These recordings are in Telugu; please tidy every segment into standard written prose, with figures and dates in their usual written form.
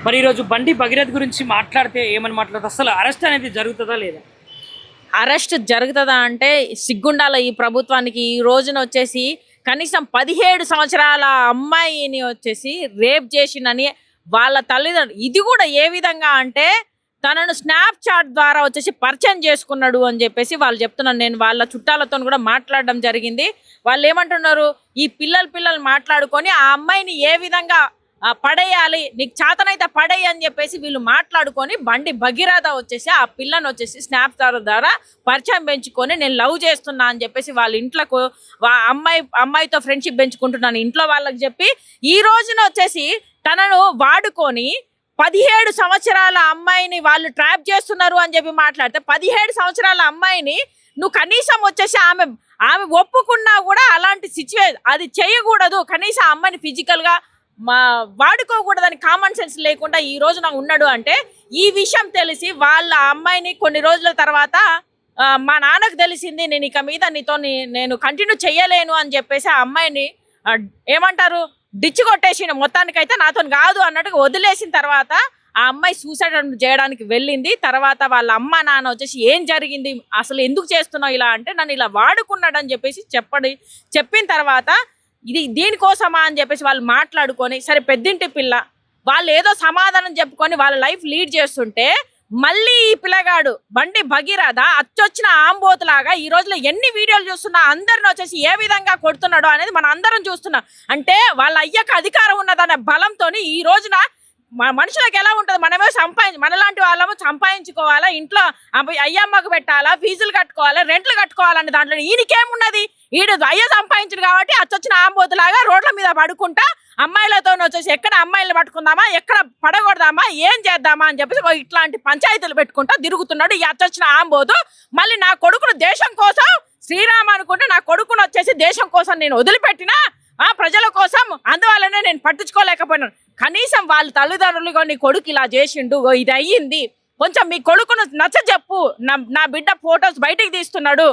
మరి ఈరోజు బండి భగీరథ్ గురించి మాట్లాడితే ఏమని మాట్లాడుతుంది? అసలు అరెస్ట్ అనేది జరుగుతుందా లేదా? అరెస్ట్ జరుగుతుందా అంటే సిగ్గుండాల ఈ ప్రభుత్వానికి. ఈ రోజున వచ్చేసి కనీసం 17 సంవత్సరాల అమ్మాయిని వచ్చేసి రేప్ చేసిందని వాళ్ళ తల్లిదండ్రులు, ఇది కూడా ఏ విధంగా అంటే తనను స్నాప్ చాట్ ద్వారా వచ్చేసి పరిచయం చేసుకున్నాడు అని చెప్పేసి వాళ్ళు చెప్తున్నారు. నేను వాళ్ళ చుట్టాలతో కూడా మాట్లాడడం జరిగింది. వాళ్ళు ఏమంటున్నారు, ఈ పిల్లలు మాట్లాడుకొని ఆ అమ్మాయిని ఏ విధంగా పడేయాలి, నీకు చేతనైతే పడేయి అని చెప్పేసి వీళ్ళు మాట్లాడుకొని బండి భగీరథ వచ్చేసి ఆ పిల్లను వచ్చేసి స్నాప్ ద్వారా పరిచయం పెంచుకొని నేను లవ్ చేస్తున్నా అని చెప్పేసి వాళ్ళ ఇంట్లోకి అమ్మాయితో ఫ్రెండ్షిప్ పెంచుకుంటున్నాను ఇంట్లో వాళ్ళకి చెప్పి ఈ రోజున వచ్చేసి తనను వాడుకొని 17 సంవత్సరాల అమ్మాయిని వాళ్ళు ట్రాప్ చేస్తున్నారు అని చెప్పి మాట్లాడితే 17 సంవత్సరాల అమ్మాయిని నువ్వు కనీసం వచ్చేసి ఆమె ఒప్పుకున్నా కూడా అలాంటి సిచ్యువేషన్ అది చేయకూడదు. కనీసం ఆ అమ్మాయిని ఫిజికల్గా వాడుకోకూడదని కామన్ సెన్స్ లేకుండా ఈ రోజున ఉన్నాడు అంటే ఈ విషయం తెలిసి వాళ్ళ అమ్మాయిని కొన్ని రోజుల తర్వాత మా నాన్నకు తెలిసింది, నేను ఇక మీద నీతో నేను కంటిన్యూ చెయ్యలేను అని చెప్పేసి ఆ అమ్మాయిని ఏమంటారు డిచ్చి కొట్టేసిన, మొత్తానికైతే నాతో కాదు అన్నట్టుగా వదిలేసిన తర్వాత ఆ అమ్మాయి సూసైడ్ చేయడానికి వెళ్ళింది. తర్వాత వాళ్ళ అమ్మ నాన్న వచ్చేసి ఏం జరిగింది, అసలు ఎందుకు చేస్తున్నావు ఇలా అంటే నన్ను ఇలా వాడుకున్నాడు అని చెప్పేసి చెప్పిన తర్వాత ఇది దీనికోసమా అని చెప్పేసి వాళ్ళు మాట్లాడుకొని సరే పెద్దింటి పిల్ల వాళ్ళు ఏదో సమాధానం చెప్పుకొని వాళ్ళ లైఫ్ లీడ్ చేస్తుంటే మళ్ళీ ఈ పిల్లగాడు బండి భగీరథ అచ్చొచ్చిన ఆంబోతులాగా ఈ రోజులో ఎన్ని వీడియోలు చూస్తున్నా అందరిని వచ్చేసి ఏ విధంగా కొడుతున్నాడో అనేది మనం అందరం చూస్తున్నాం. అంటే వాళ్ళ అయ్యకు అధికారం ఉన్నదనే బలంతో ఈ రోజున మనుషులకు ఎలా ఉంటుంది, మనమే మనలాంటి వాళ్ళము సంపాదించుకోవాలా, ఇంట్లో అయ్యమ్మకు పెట్టాలా, ఫీజులు కట్టుకోవాలా, రెంట్లు కట్టుకోవాలని దాంట్లో ఈయనకేమున్నది, ఈడు అయ్య సంపాదించడు కాబట్టి అచ్చొచ్చిన ఆంబోతులాగా రోడ్ల మీద పడుకుంటా అమ్మాయిలతో వచ్చేసి ఎక్కడ అమ్మాయిలు పట్టుకుందామా, ఎక్కడ పడగొడదామా, ఏం చేద్దామా అని చెప్పేసి ఇట్లాంటి పంచాయతీలు పెట్టుకుంటా తిరుగుతున్నాడు ఈ అచ్చొచ్చిన ఆంబోతు. మళ్ళీ నా కొడుకును దేశం కోసం శ్రీరామ్ అనుకుంటే నా కొడుకును వచ్చేసి దేశం కోసం నేను వదిలిపెట్టినా ప్రజల కోసం, అందువల్లనే నేను పట్టించుకోలేకపోయినాను. కనీసం వాళ్ళ తల్లిదండ్రులుగా నీ కొడుకు ఇలా చేసిండు, ఇది అయ్యింది, కొంచెం మీ కొడుకును నచ్చజెప్పు, నా బిడ్డ ఫొటోస్ బయటికి తీస్తున్నాడు,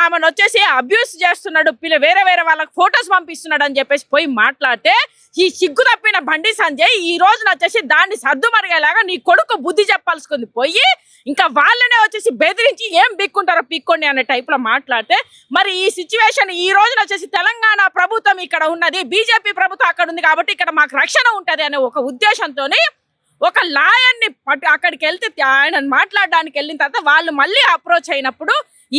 ఆమెను వచ్చేసి అబ్యూస్ చేస్తున్నాడు, వేరే వాళ్ళకి ఫొటోస్ పంపిస్తున్నాడు అని చెప్పేసి పోయి మాట్లాడితే ఈ సిగ్గు తప్పిన బండి సంజయ్ ఈ రోజున వచ్చేసి దాన్ని సర్దుమరిగేలాగా నీ కొడుకు బుద్ధి చెప్పాల్సుకుంది పోయి ఇంకా వాళ్ళనే వచ్చేసి బెదిరించి ఏం బిక్కుంటారో పిక్కోండి అనే టైప్లో మాట్లాడితే మరి ఈ సిచ్యువేషన్ ఈ రోజున వచ్చేసి తెలంగాణ ప్రభుత్వం ఇక్కడ ఉన్నది, బీజేపీ ప్రభుత్వం అక్కడ ఉంది కాబట్టి ఇక్కడ మాకు రక్షణ ఉంటుంది అనే ఒక ఉద్దేశంతో ఒక లాయర్ని అక్కడికి వెళ్తే ఆయన మాట్లాడడానికి వెళ్ళిన తర్వాత వాళ్ళు మళ్ళీ అప్రోచ్ అయినప్పుడు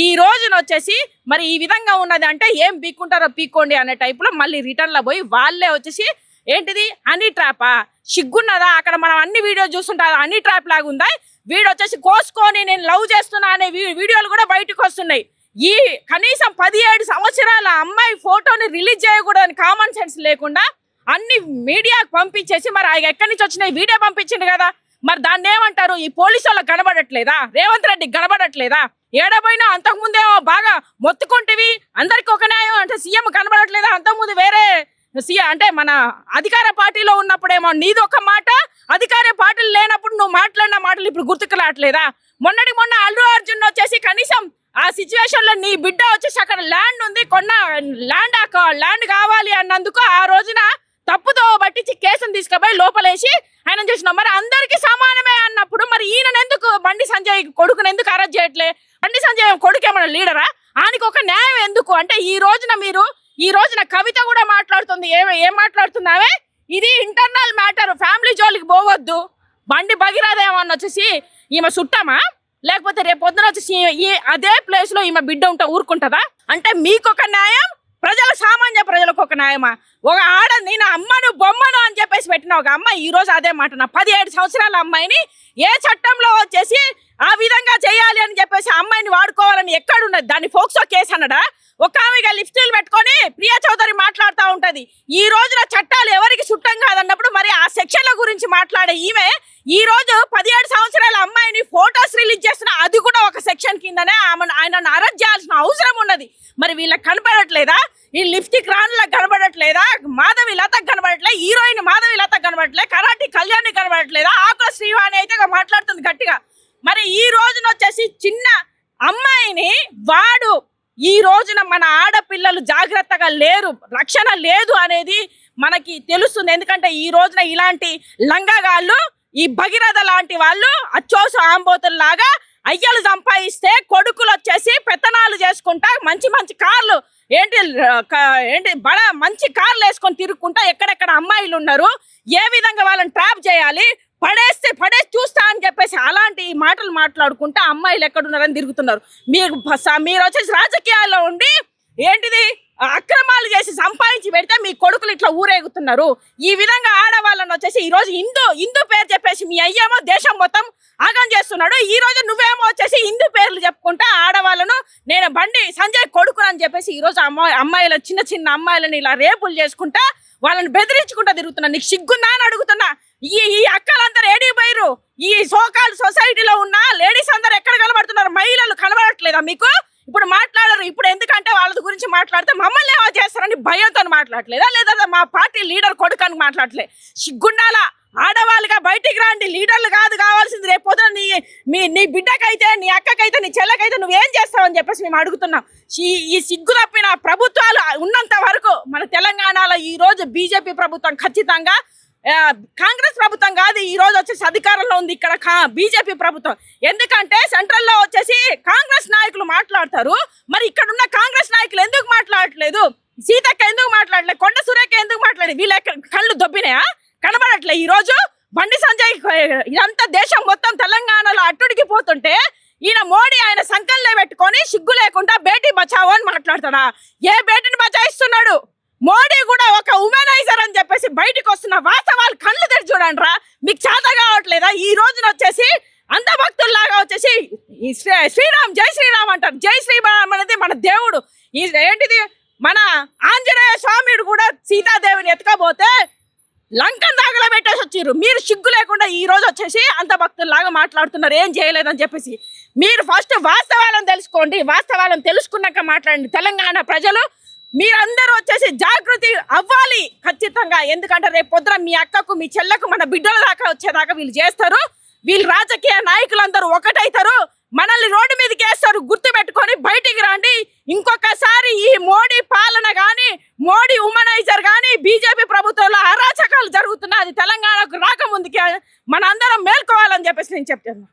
ఈ రోజున వచ్చేసి మరి ఈ విధంగా ఉన్నది అంటే ఏం పీక్కుంటారో పీక్కోండి అనే టైప్లో మళ్ళీ రిటర్న్లో పోయి వాళ్ళే వచ్చేసి ఏంటిది హనీ ట్రాపా, సిగ్గున్నదా, అక్కడ మనం అన్ని వీడియో చూస్తుంటా హనీ ట్రాప్ లాగా ఉందా, వీడు వచ్చేసి కోసుకొని నేను లవ్ చేస్తున్నా అనే వీడియోలు కూడా బయటకు వస్తున్నాయి. ఈ కనీసం 17 సంవత్సరాల అమ్మాయి ఫోటోని రిలీజ్ చేయకూడదని కామన్ సెన్స్ లేకుండా అన్ని మీడియాకు పంపించేసి మరి ఆయన ఎక్కడి నుంచి వచ్చినాయి వీడియో పంపించిండు కదా, మరి దాన్ని ఏమంటారు, ఈ పోలీసు వాళ్ళకి కనబడట్లేదా, రేవంత్ రెడ్డికి కనబడట్లేదా, ఏడబోయినా అంతకుముందేమో బాగా మొత్తుకుంటేవి అందరికి ఒక న్యాయం అంటే సీఎం కనబడట్లేదా, అంతకుముందు వేరే అంటే మన అధికార పార్టీలో ఉన్నప్పుడేమో నీది ఒక మాట, అధికార పార్టీలు లేనప్పుడు నువ్వు మాట్లాడిన మాటలు ఇప్పుడు గుర్తుకు రావట్లేదా, మొన్న అల్లు అర్జున్ వచ్చేసి కనీసం ఆ సిచ్యువేషన్ లో నీ బిడ్డ వచ్చేసి అక్కడ ల్యాండ్ ఉంది ల్యాండ్ కావాలి అన్నందుకు ఆ రోజున తప్పుతో పట్టించి కేసును తీసుకుపోయి లోపలేసి ఆయన చేసినాం. మరి అందరికీ సమానమే అన్నప్పుడు మరి ఈయన ఎందుకు బండి సంజయ్ కొడుకుని ఎందుకు అరెస్ట్ చేయట్లే, బండి సంజయ్ కొడుకు ఏమన్నా లీడరా, ఆయనకి ఒక న్యాయం ఎందుకు అంటే ఈ రోజున కవిత కూడా మాట్లాడుతుంది, ఏం మాట్లాడుతున్నావే, ఇది ఇంటర్నల్ మ్యాటర్, ఫ్యామిలీ జోలికి పోవద్దు, బండి భగీరథ ఏమన్నా వచ్చేసి ఈమె చుట్టామా, లేకపోతే రేపు పొద్దున వచ్చేసి అదే ప్లేస్ లో ఈమె బిడ్డ ఊరుకుంటుందా అంటే మీకు ఒక న్యాయం, సామాన్య ప్రజలకు ఒక న్యాయమా, ఒక ఆడ నేను అమ్మను బొమ్మను అని చెప్పేసి పెట్టిన ఒక అమ్మాయి ఈ రోజు అదే మాట, నా 17 సంవత్సరాల అమ్మాయిని ఏ చట్టంలో వచ్చేసి ఆ విధంగా చేయాలి అని చెప్పేసి అమ్మాయిని వాడుకోవాలని ఎక్కడున్నది, దాన్ని ఫోక్సో కేసు అన్నడా, ఒక ఆమెగా లిప్స్టిల్ పెట్టుకొని ప్రియా చౌదరి మాట్లాడుతూ ఉంటది. ఈ రోజున చట్టాలు ఎవరికి చుట్టం కాదన్నప్పుడు మరి ఆ సెక్షన్ల గురించి మాట్లాడే ఈమె ఈ రోజు 17 సంవత్సరాల అమ్మాయిని ఫోటోస్ రిలీజ్ చేస్తున్న అది కూడా ఒక సెక్షన్ కిందనే ఆయనను అరెస్ట్ చేయాల్సిన అవసరం ఉన్నది. మరి వీళ్ళకి కనపడట్లేదా, ఈ లిప్స్టిక్ రాణులకు కనబడట్లేదా, మాధవి లతకు కనబడట్లేదు, హీరోయిన్ మాధవి లతకు కనబడట్లేదు, కరాటి కళ్యాణి కనబడట్లేదా, ఆకుల శ్రీవాణి అయితే మాట్లాడుతుంది గట్టిగా. మరి ఈ రోజున వచ్చేసి చిన్న అమ్మాయిని వాడు ఈ రోజున మన ఆడపిల్లలు జాగ్రత్తగా లేరు, రక్షణ లేదు అనేది మనకి తెలుస్తుంది. ఎందుకంటే ఈ రోజున ఇలాంటి లంగగాళ్ళు, ఈ భగీరథ లాంటి వాళ్ళు అచ్చోసు ఆంబోతుల లాగా అయ్యలు సంపాదిస్తే కొడుకులు వచ్చేసి పెత్తనాలు చేసుకుంటా మంచి మంచి కార్లు ఏంటి మంచి కార్లు వేసుకొని తిరుగుకుంటా ఎక్కడెక్కడ అమ్మాయిలు ఉన్నారు, ఏ విధంగా వాళ్ళని ట్రాప్ చేయాలి, పడేసి చూస్తా అని చెప్పేసి అలాంటి మాటలు మాట్లాడుకుంటా అమ్మాయిలు ఎక్కడున్నారని తిరుగుతున్నారు. మీరు వచ్చేసి రాజకీయాల్లో ఉండి ఏంటిది అక్రమాలు చేసి సంపాదించి పెడితే మీ కొడుకులు ఇట్లా ఊరేగుతున్నారు. ఈ విధంగా ఆడవాళ్ళని వచ్చేసి ఈ రోజు హిందూ పేరు చెప్పేసి మీ అయ్యేమో దేశం మొత్తం ఆగం చేస్తున్నాడు. ఈ రోజు నువ్వేమో వచ్చేసి హిందూ పేర్లు చెప్పుకుంటా ఆడవాళ్ళను నేను బండి సంజయ్ కొడుకుని అని చెప్పేసి ఈ రోజు అమ్మాయిల చిన్న అమ్మాయిలను ఇలా రేపులు చేసుకుంటా వాళ్ళని బెదిరించుకుంటా తిరుగుతున్నా. నీకు సిగ్గుందా అని అడుగుతున్నా. ఈ అక్కలందరూ ఏడిపోయారు. ఈ సోకాల్ సొసైటీలో ఉన్న లేడీస్ అందరు ఎక్కడ కనబడుతున్నారు? మహిళలు కనబడట్లేదా మీకు? ఇప్పుడు మాట్లాడరు. ఇప్పుడు ఎందుకంటే వాళ్ళ గురించి మాట్లాడితే మమ్మల్ని ఏమో చేస్తారని భయంతో మాట్లాడలేదా, లేదా మా పార్టీ లీడర్ కొడుకని మాట్లాడలే? సిగ్గుండాలా? ఆడవాళ్ళుగా బయటికి రాండి, లీడర్లు కాదు కావాల్సింది. రేపు పొద్దున నీ బిడ్డకైతే, నీ అక్కకైతే, నీ చెల్లకైతే నువ్వేం చేస్తావని చెప్పేసి మేము అడుగుతున్నాం. ఈ సిగ్గు తప్పిన ప్రభుత్వాలు ఉన్నంత వరకు మన తెలంగాణలో ఈ రోజు బీజేపీ ప్రభుత్వం ఖచ్చితంగా, కాంగ్రెస్ ప్రభుత్వం కాదు ఈ రోజు వచ్చేసి అధికారంలో ఉంది ఇక్కడ బీజేపీ ప్రభుత్వం. ఎందుకంటే సెంట్రల్ లో వచ్చేసి కాంగ్రెస్ నాయకులు మాట్లాడతారు, మరి ఇక్కడ ఉన్న కాంగ్రెస్ నాయకులు ఎందుకు మాట్లాడట్లేదు? సీతక్క ఎందుకు మాట్లాడలేదు? కొండ సురేఖ ఎందుకు మాట్లాడలేదు? వీళ్ళ కళ్ళు దొబ్బినాయా? కనబడట్లే. ఈ రోజు బండి సంజయ్ ఇదంతా దేశం మొత్తం తెలంగాణలో అట్టుడికి పోతుంటే ఈయన మోడీ ఆయన సంకల్లో పెట్టుకొని సిగ్గు లేకుండా బేటీ బచావో అని మాట్లాడతాడా? ఏ బేటీని బచాయిస్తున్నాడు? మోడీ కూడా ఒక ఉమెనైజర్ అని చెప్పేసి బయటకు వస్తున్న వాస్తవాలు కళ్ళు తెరిచి చూడండి రా. మీకు చేత కావట్లేదా? ఈ రోజున వచ్చేసి అంధ భక్తుల్లాగా వచ్చేసి శ్రీరామ్ జై శ్రీరామ్ అంటారు. జై శ్రీరామ్ అనేది మన దేవుడు. ఏంటిది మన ఆంజనేయ స్వామిడు కూడా సీతాదేవిని ఎత్తుకపోతే లంకన్ దాగలో పెట్టేసి వచ్చిర్రు. మీరు సిగ్గు లేకుండా ఈ రోజు వచ్చేసి అంత భక్తుల్లాగా మాట్లాడుతున్నారు ఏం చేయలేదని చెప్పేసి. మీరు ఫస్ట్ వాస్తవాలను తెలుసుకోండి. వాస్తవాలను తెలుసుకున్నాక మాట్లాడండి. తెలంగాణ ప్రజలు మీరందరూ వచ్చేసి జాగృతి అవ్వాలి ఖచ్చితంగా. ఎందుకంటే రేపు పొద్దున మీ అక్కకు, మీ చెల్లకు, మన బిడ్డల దాకా వచ్చేదాకా వీళ్ళు చేస్తారు. వీళ్ళు రాజకీయ నాయకులందరూ ఒకటైతారు, మనల్ని రోడ్డు మీదకి వేస్తారు. గుర్తు పెట్టుకొని బయటికి రండి. ఇంకొకసారి ఈ మోడీ పాలన కానీ, మోడీ ఉమనైజర్ కానీ, బీజేపీ ప్రభుత్వంలో అరాచకాలు జరుగుతున్నా అది తెలంగాణకు రాకముందుకే మనందరం మేల్కోవాలని చెప్పేసి నేను చెప్తాను.